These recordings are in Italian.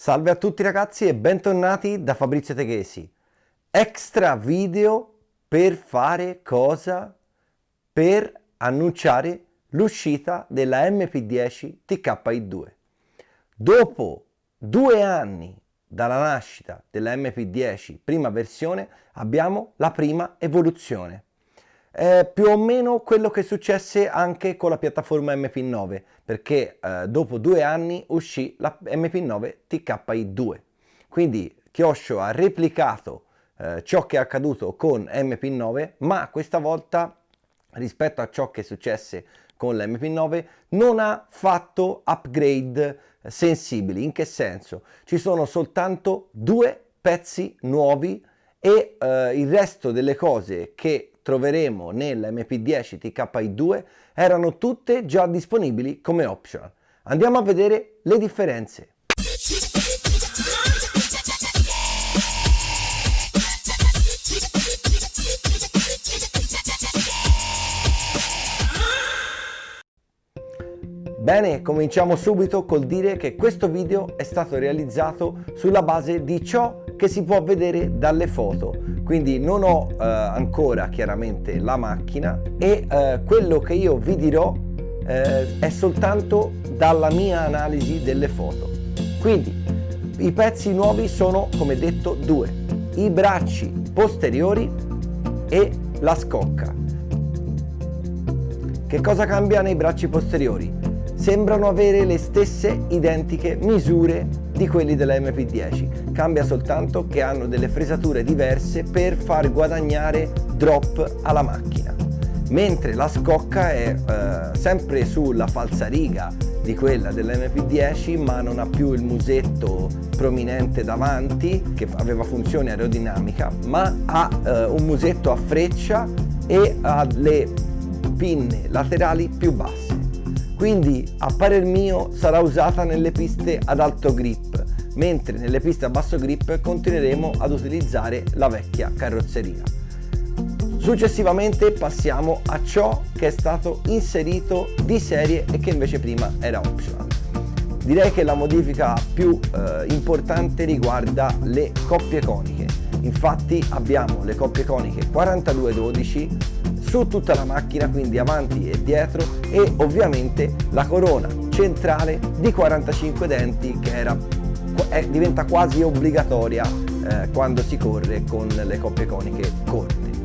Salve a tutti ragazzi e bentornati da Fabrizio Teghesi. Extra video per fare cosa? Per annunciare l'uscita della MP10 TKI2. Dopo 2 anni dalla nascita della MP10 prima versione abbiamo la prima evoluzione. Più o meno quello che successe anche con la piattaforma MP9, perché dopo 2 anni uscì la MP9 TKI2. Quindi Kyosho ha replicato ciò che è accaduto con MP9, ma questa volta rispetto a ciò che successe con la MP9 non ha fatto upgrade sensibili. In che senso? Ci sono soltanto 2 pezzi nuovi e il resto delle cose che troveremo nella MP10 TKI2 erano tutte già disponibili come optional. Andiamo a vedere le differenze. Bene, cominciamo subito col dire che questo video è stato realizzato sulla base di ciò che si può vedere dalle foto. Quindi non ho ancora chiaramente la macchina e quello che io vi dirò è soltanto dalla mia analisi delle foto. Quindi i pezzi nuovi sono, come detto, 2: i bracci posteriori e la scocca. Che cosa cambia nei bracci posteriori? Sembrano avere le stesse identiche misure di quelli della MP10, cambia soltanto che hanno delle fresature diverse per far guadagnare drop alla macchina, mentre la scocca è sempre sulla falsariga di quella della MP10, ma non ha più il musetto prominente davanti che aveva funzione aerodinamica, ma ha un musetto a freccia e ha le pinne laterali più basse. Quindi a parer mio sarà usata nelle piste ad alto grip, mentre nelle piste a basso grip continueremo ad utilizzare la vecchia carrozzeria. Successivamente passiamo a ciò che è stato inserito di serie e che invece prima era optional. Direi che la modifica più importante riguarda le coppie coniche. Infatti abbiamo le coppie coniche 42-12 su tutta la macchina, quindi avanti e dietro, e ovviamente la corona centrale di 45 denti che diventa quasi obbligatoria quando si corre con le coppie coniche corte.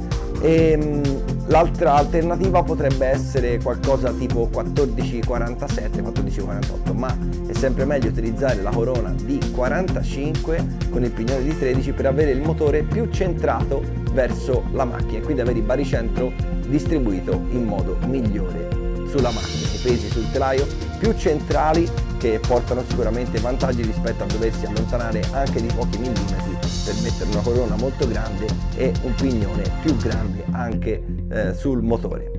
L'altra alternativa potrebbe essere qualcosa tipo 1447, 1448, ma è sempre meglio utilizzare la corona di 45 con il pignone di 13 per avere il motore più centrato verso la macchina e quindi avere il baricentro distribuito in modo migliore sulla macchina, i pesi sul telaio più centrali che portano sicuramente vantaggi rispetto a doversi allontanare anche di pochi millimetri per mettere una corona molto grande e un pignone più grande anche sul motore.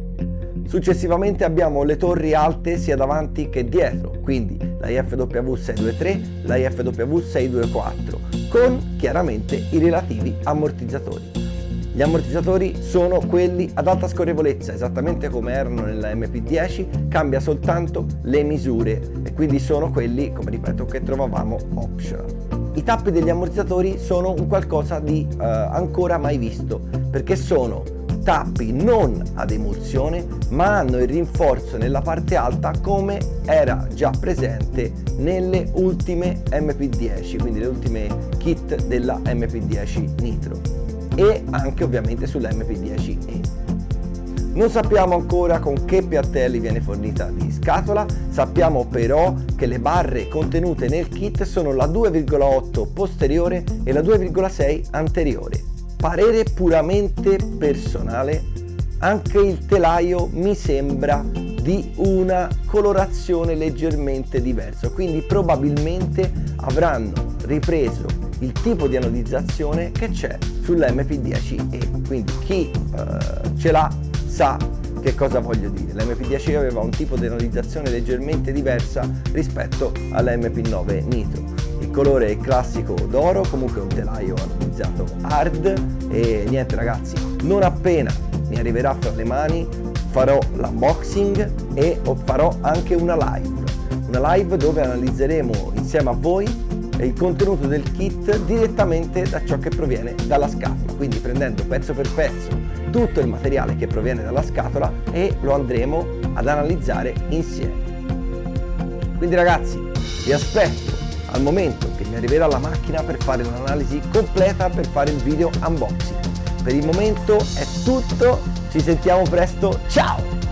Successivamente abbiamo le torri alte sia davanti che dietro, quindi la IFW 623, la IFW 624 con chiaramente i relativi ammortizzatori. Gli ammortizzatori sono quelli ad alta scorrevolezza, esattamente come erano nella MP10, cambia soltanto le misure e quindi sono quelli, come ripeto, che trovavamo optional. I tappi degli ammortizzatori sono un qualcosa di ancora mai visto, perché sono tappi non ad emulsione, ma hanno il rinforzo nella parte alta come era già presente nelle ultime MP10, quindi le ultime kit della MP10 Nitro. E anche ovviamente sulla MP10e. Non sappiamo ancora con che piattelli viene fornita di scatola, sappiamo però che le barre contenute nel kit sono la 2,8 posteriore e la 2,6 anteriore. Parere puramente personale, anche il telaio mi sembra di una colorazione leggermente diversa, quindi probabilmente avranno ripreso il tipo di anodizzazione che c'è sulla MP10e, quindi chi ce l'ha sa che cosa voglio dire. La MP10e aveva un tipo di anodizzazione leggermente diversa rispetto alla MP9 Nitro. Il colore è il classico d'oro, comunque un telaio anodizzato hard e niente ragazzi, non appena mi arriverà fra le mani farò l'unboxing e farò anche una live dove analizzeremo insieme a voi il contenuto del kit direttamente da ciò che proviene dalla scatola, quindi prendendo pezzo per pezzo tutto il materiale che proviene dalla scatola e lo andremo ad analizzare insieme. Quindi ragazzi, vi aspetto al momento che mi arriverà la macchina per fare l'analisi completa, per fare il video unboxing. Per il momento è tutto, ci sentiamo presto, ciao!